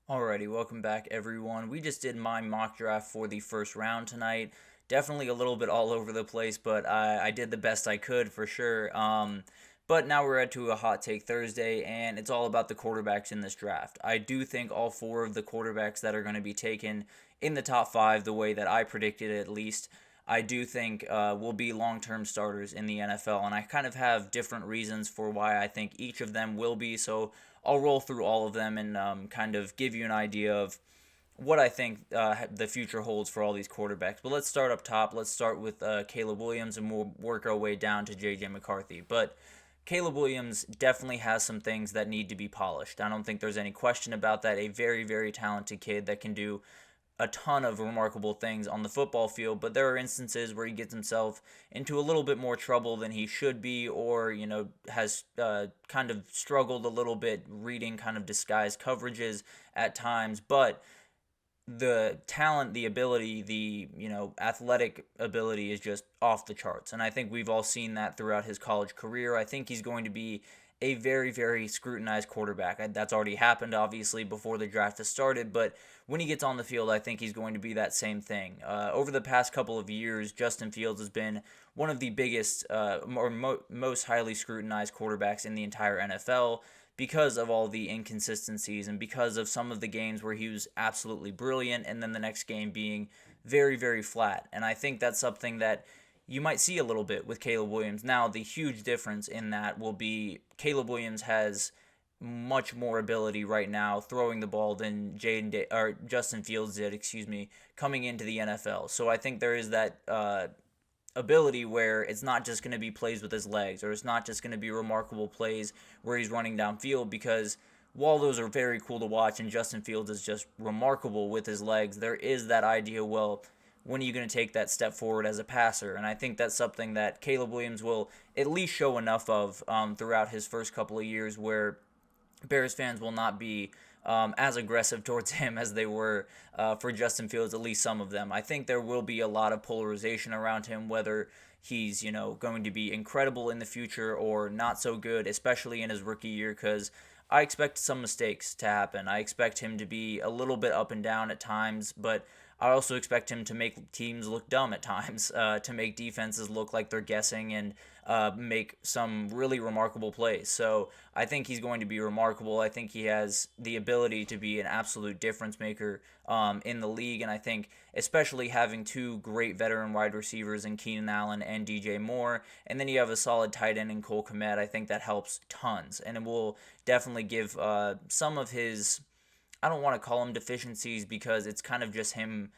Alrighty, welcome back everyone. We just did my mock draft for the first round tonight. Definitely a little bit all over the place, but I did the best I could for sure. But now we're at to a hot take Thursday, and it's all about the quarterbacks in this draft. I do think all four of the quarterbacks that are going to be taken in the top five, the way that I predicted at least, I do think will be long term starters in the NFL. And I kind of have different reasons for why I think each of them will be. So I'll roll through all of them and kind of give you an idea of what I think the future holds for all these quarterbacks. But let's start up top. Let's start with Caleb Williams, and we'll work our way down to J.J. McCarthy. But Caleb Williams definitely has some things that need to be polished. I don't think there's any question about that. A very, very talented kid that can do a ton of remarkable things on the football field, but there are instances where he gets himself into a little bit more trouble than he should be, or has kind of struggled a little bit reading kind of disguised coverages at times. But the talent, the ability, the athletic ability is just off the charts, and I think we've all seen that throughout his college career. I think he's going to be a very, very scrutinized quarterback. That's already happened, obviously, before the draft has started, but when he gets on the field, I think he's going to be that same thing. Over the past couple of years, Justin Fields has been one of the biggest most highly scrutinized quarterbacks in the entire NFL because of all the inconsistencies and because of some of the games where he was absolutely brilliant and then the next game being very, very flat. And I think that's something that you might see a little bit with Caleb Williams. Now, the huge difference in that will be Caleb Williams has much more ability right now throwing the ball than Justin Fields did, coming into the NFL. So I think there is that ability where it's not just going to be plays with his legs, or it's not just going to be remarkable plays where he's running downfield, because while those are very cool to watch and Justin Fields is just remarkable with his legs, there is that idea, well, when are you going to take that step forward as a passer? And I think that's something that Caleb Williams will at least show enough of throughout his first couple of years, where Bears fans will not be as aggressive towards him as they were for Justin Fields, at least some of them. I think there will be a lot of polarization around him, whether he's going to be incredible in the future or not so good, especially in his rookie year, because I expect some mistakes to happen. I expect him to be a little bit up and down at times, but I also expect him to make teams look dumb at times, to make defenses look like they're guessing, and make some really remarkable plays. So I think he's going to be remarkable. I think he has the ability to be an absolute difference maker in the league, and I think especially having two great veteran wide receivers in Keenan Allen and DJ Moore, and then you have a solid tight end in Cole Kmet, I think that helps tons, and it will definitely give some of his, I don't want to call him deficiencies, because it's kind of just him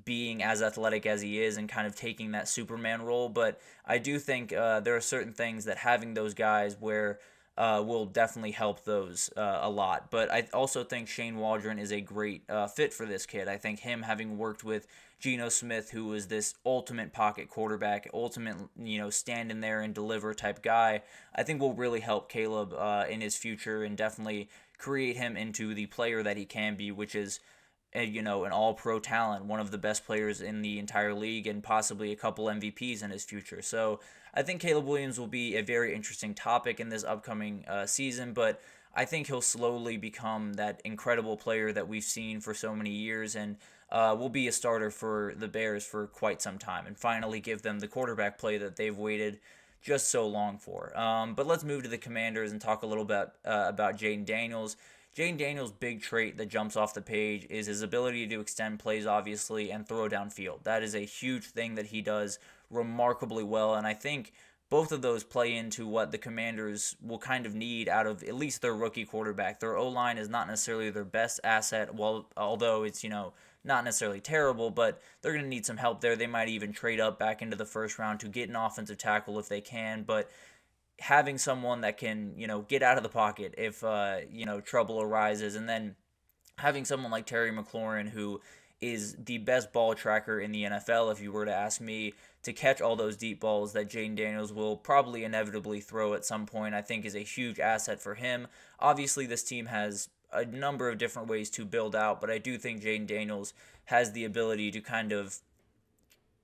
being as athletic as he is and kind of taking that Superman role. But I do think there are certain things that having those guys where will definitely help those a lot. But I also think Shane Waldron is a great fit for this kid. I think him having worked with Geno Smith, who was this ultimate pocket quarterback, ultimate, stand in there and deliver type guy, I think will really help Caleb in his future and definitely create him into the player that he can be, which is an all-pro talent, one of the best players in the entire league, and possibly a couple MVPs in his future. So I think Caleb Williams will be a very interesting topic in this upcoming season, but I think he'll slowly become that incredible player that we've seen for so many years, and will be a starter for the Bears for quite some time, and finally give them the quarterback play that they've waited just so long for. But let's move to the Commanders and talk a little bit about Jaden Daniels. Jaden Daniels' big trait that jumps off the page is his ability to extend plays, obviously, and throw downfield. That is a huge thing that he does remarkably well, and I think both of those play into what the Commanders will kind of need out of at least their rookie quarterback. Their O-line is not necessarily their best asset, well, although it's, not necessarily terrible, but they're going to need some help there. They might even trade up back into the first round to get an offensive tackle if they can, but having someone that can, get out of the pocket if, trouble arises, and then having someone like Terry McLaurin, who is the best ball tracker in the NFL, if you were to ask me, to catch all those deep balls that Jaden Daniels will probably inevitably throw at some point, I think is a huge asset for him. Obviously, this team has a number of different ways to build out, but I do think Jaden Daniels has the ability to kind of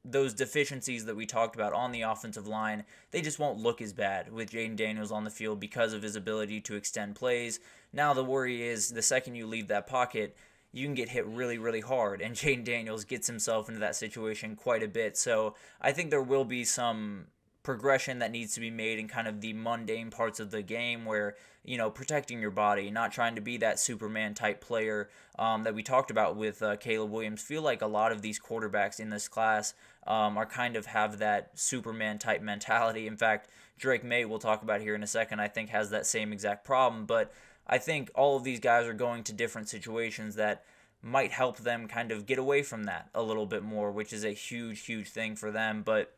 those deficiencies that we talked about on the offensive line, they just won't look as bad with Jaden Daniels on the field because of his ability to extend plays. Now the worry is the second you leave that pocket, you can get hit really, really hard, and Jaden Daniels gets himself into that situation quite a bit. So I think there will be some progression that needs to be made in kind of the mundane parts of the game where, protecting your body, not trying to be that Superman type player that we talked about with Caleb Williams. Feel like a lot of these quarterbacks in this class are kind of have that Superman type mentality. In fact, Drake May, we'll talk about here in a second, I think has that same exact problem. But I think all of these guys are going to different situations that might help them kind of get away from that a little bit more, which is a huge, huge thing for them. But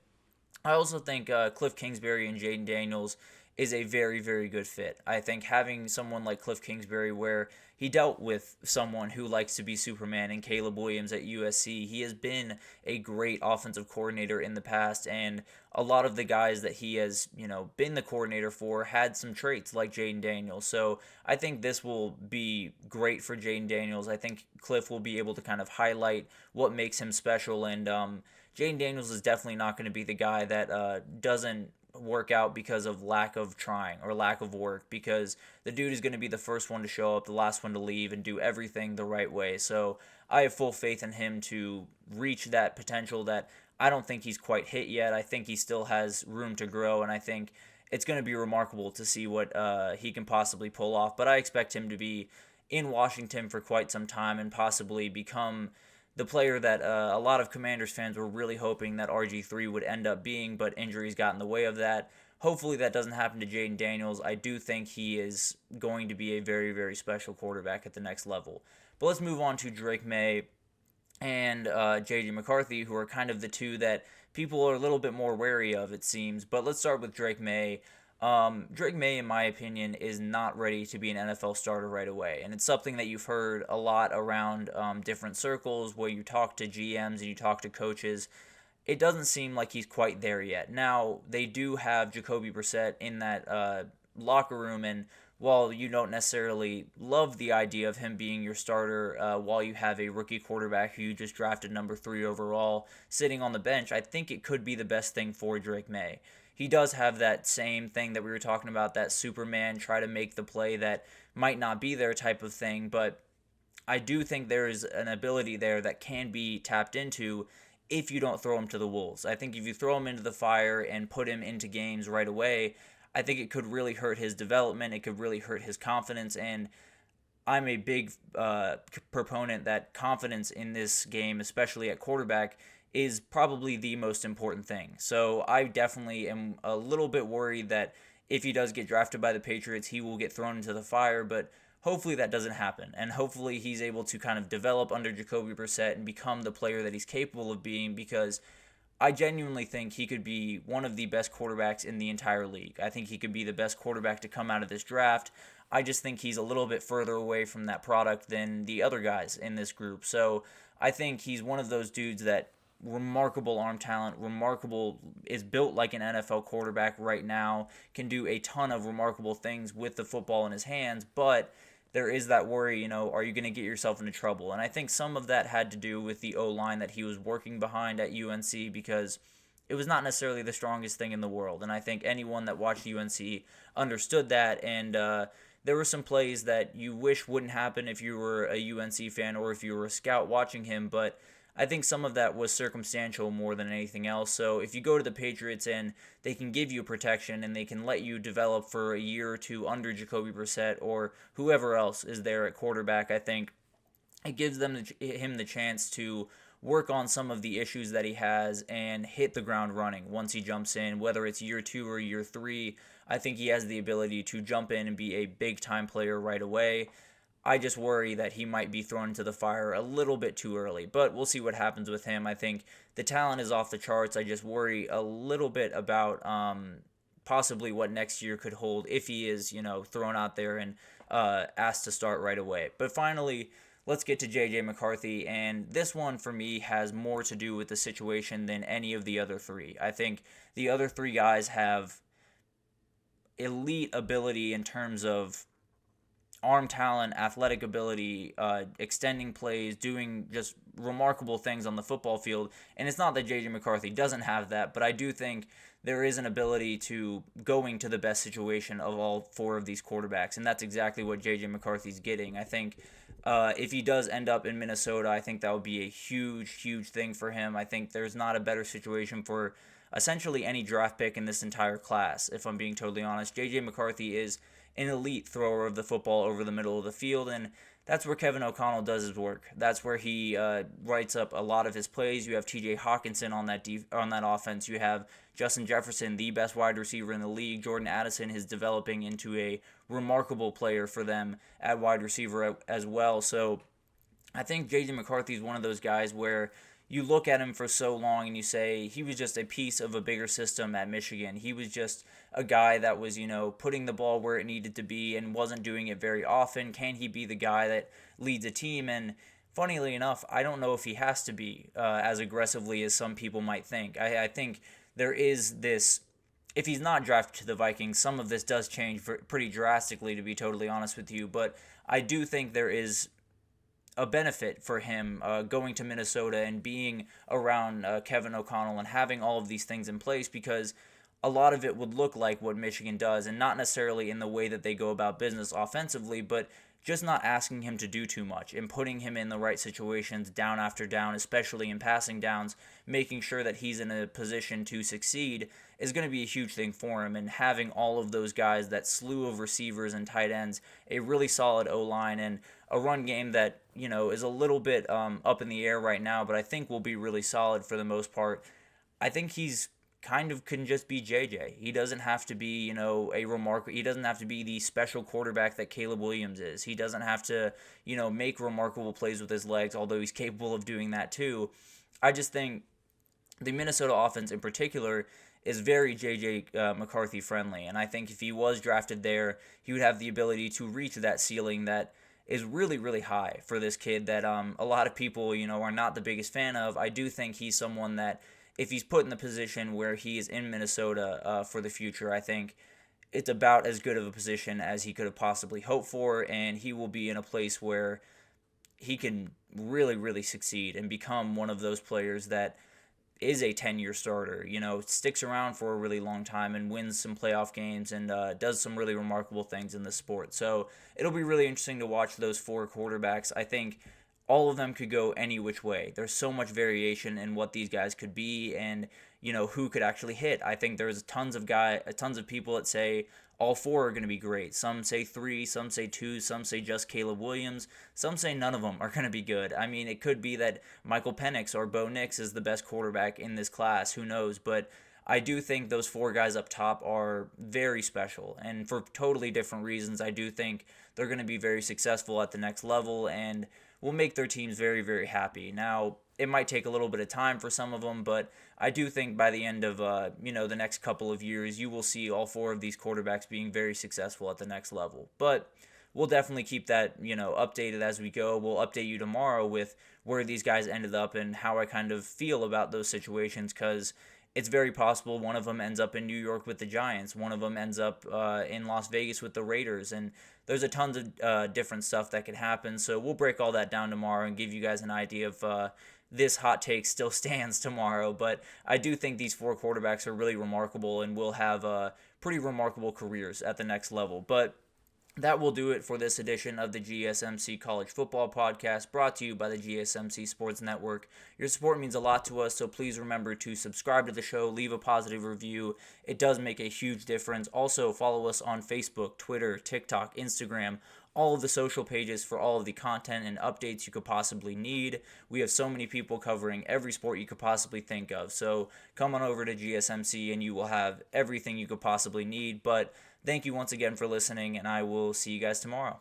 I also think Cliff Kingsbury and Jaden Daniels is a very, very good fit. I think having someone like Cliff Kingsbury, where he dealt with someone who likes to be Superman, and Caleb Williams at USC, he has been a great offensive coordinator in the past, and a lot of the guys that he has, been the coordinator for had some traits like Jaden Daniels. So I think this will be great for Jaden Daniels. I think Cliff will be able to kind of highlight what makes him special, and Jaden Daniels is definitely not going to be the guy that doesn't work out because of lack of trying or lack of work, because the dude is going to be the first one to show up, the last one to leave, and do everything the right way. So I have full faith in him to reach that potential that I don't think he's quite hit yet. I think he still has room to grow, and I think it's going to be remarkable to see what he can possibly pull off. But I expect him to be in Washington for quite some time and possibly become the player that a lot of Commanders fans were really hoping that RG3 would end up being, but injuries got in the way of that. Hopefully that doesn't happen to Jaden Daniels. I do think he is going to be a very, very special quarterback at the next level. But let's move on to Drake May and J.J. McCarthy, who are kind of the two that people are a little bit more wary of, it seems. But let's start with Drake May. Drake May, in my opinion, is not ready to be an NFL starter right away. And it's something that you've heard a lot around different circles where you talk to GMs and you talk to coaches. It doesn't seem like he's quite there yet. Now, they do have Jacoby Brissett in that locker room, and while you don't necessarily love the idea of him being your starter while you have a rookie quarterback who you just drafted number 3 overall sitting on the bench, I think it could be the best thing for Drake May. He does have that same thing that we were talking about, that Superman try to make the play that might not be there type of thing, but I do think there is an ability there that can be tapped into if you don't throw him to the wolves. I think if you throw him into the fire and put him into games right away, I think it could really hurt his development, it could really hurt his confidence, and I'm a big proponent that confidence in this game, especially at quarterback, is probably the most important thing. So I definitely am a little bit worried that if he does get drafted by the Patriots, he will get thrown into the fire, but hopefully that doesn't happen. And hopefully he's able to kind of develop under Jacoby Brissett and become the player that he's capable of being, because I genuinely think he could be one of the best quarterbacks in the entire league. I think he could be the best quarterback to come out of this draft. I just think he's a little bit further away from that product than the other guys in this group. So I think he's one of those dudes that remarkable arm talent, is built like an NFL quarterback right now, can do a ton of remarkable things with the football in his hands, but there is that worry, are you going to get yourself into trouble? And I think some of that had to do with the O-line that he was working behind at UNC, because it was not necessarily the strongest thing in the world. And I think anyone that watched UNC understood that, and there were some plays that you wish wouldn't happen if you were a UNC fan or if you were a scout watching him, but I think some of that was circumstantial more than anything else. So if you go to the Patriots and they can give you protection and they can let you develop for a year or two under Jacoby Brissett or whoever else is there at quarterback, I think it gives him the chance to work on some of the issues that he has and hit the ground running once he jumps in, whether it's year 2 or year 3. I think he has the ability to jump in and be a big-time player right away. I just worry that he might be thrown into the fire a little bit too early, but we'll see what happens with him. I think the talent is off the charts. I just worry a little bit about possibly what next year could hold if he is, thrown out there and asked to start right away. But finally, let's get to J.J. McCarthy, and this one for me has more to do with the situation than any of the other 3. I think the other 3 guys have elite ability in terms of arm talent, athletic ability, extending plays, doing just remarkable things on the football field. And it's not that J.J. McCarthy doesn't have that, but I do think there is an ability to going to the best situation of all four of these quarterbacks, and that's exactly what J.J. McCarthy's getting. I think if he does end up in Minnesota, I think that would be a huge, huge thing for him. I think there's not a better situation for essentially any draft pick in this entire class, if I'm being totally honest. J.J. McCarthy is an elite thrower of the football over the middle of the field, and that's where Kevin O'Connell does his work. That's where he writes up a lot of his plays. You have T.J. Hawkinson on that offense. You have Justin Jefferson, the best wide receiver in the league. Jordan Addison is developing into a remarkable player for them at wide receiver as well. So I think J.J. McCarthy is one of those guys where you look at him for so long and you say he was just a piece of a bigger system at Michigan. He was just a guy that was, putting the ball where it needed to be and wasn't doing it very often. Can he be the guy that leads a team? And funnily enough, I don't know if he has to be as aggressively as some people might think. I think there is this, if he's not drafted to the Vikings, some of this does change pretty drastically, to be totally honest with you. But I do think there is a benefit for him going to Minnesota and being around Kevin O'Connell and having all of these things in place, because a lot of it would look like what Michigan does, and not necessarily in the way that they go about business offensively, but just not asking him to do too much and putting him in the right situations down after down, especially in passing downs, making sure that he's in a position to succeed is going to be a huge thing for him. And having all of those guys, that slew of receivers and tight ends, a really solid O-line, and a run game that, is a little bit up in the air right now, but I think will be really solid for the most part. I think he's kind of can just be JJ. He doesn't have to be, he doesn't have to be the special quarterback that Caleb Williams is. He doesn't have to, make remarkable plays with his legs, although he's capable of doing that too. I just think the Minnesota offense in particular is very J.J. McCarthy friendly, and I think if he was drafted there, he would have the ability to reach that ceiling that is really, really high for this kid that a lot of people, are not the biggest fan of. I do think he's someone that, if he's put in the position where he is in Minnesota for the future, I think it's about as good of a position as he could have possibly hoped for, and he will be in a place where he can really, really succeed and become one of those players that is a 10-year starter, sticks around for a really long time and wins some playoff games and does some really remarkable things in the sport. So it'll be really interesting to watch those four quarterbacks. I think all of them could go any which way. There's so much variation in what these guys could be and, who could actually hit. I think there's tons of people that say all four are going to be great. Some say 3, some say 2, some say just Caleb Williams. Some say none of them are going to be good. I mean, it could be that Michael Penix or Bo Nix is the best quarterback in this class. Who knows? But I do think those four guys up top are very special. And for totally different reasons, I do think they're going to be very successful at the next level and will make their teams very, very happy. Now, it might take a little bit of time for some of them, but I do think by the end of the next couple of years, you will see all four of these quarterbacks being very successful at the next level. But we'll definitely keep that updated as we go. We'll update you tomorrow with where these guys ended up and how I kind of feel about those situations, because it's very possible one of them ends up in New York with the Giants. One of them ends up in Las Vegas with the Raiders. And there's a tons of different stuff that could happen. So we'll break all that down tomorrow and give you guys an idea of this hot take still stands tomorrow. But I do think these four quarterbacks are really remarkable and will have pretty remarkable careers at the next level. But that will do it for this edition of the GSMC College Football Podcast, brought to you by the GSMC Sports Network. Your support means a lot to us, so please remember to subscribe to the show, leave a positive review. It does make a huge difference. Also, follow us on Facebook, Twitter, TikTok, Instagram, all of the social pages for all of the content and updates you could possibly need. We have so many people covering every sport you could possibly think of. So come on over to GSMC and you will have everything you could possibly need. But thank you once again for listening, and I will see you guys tomorrow.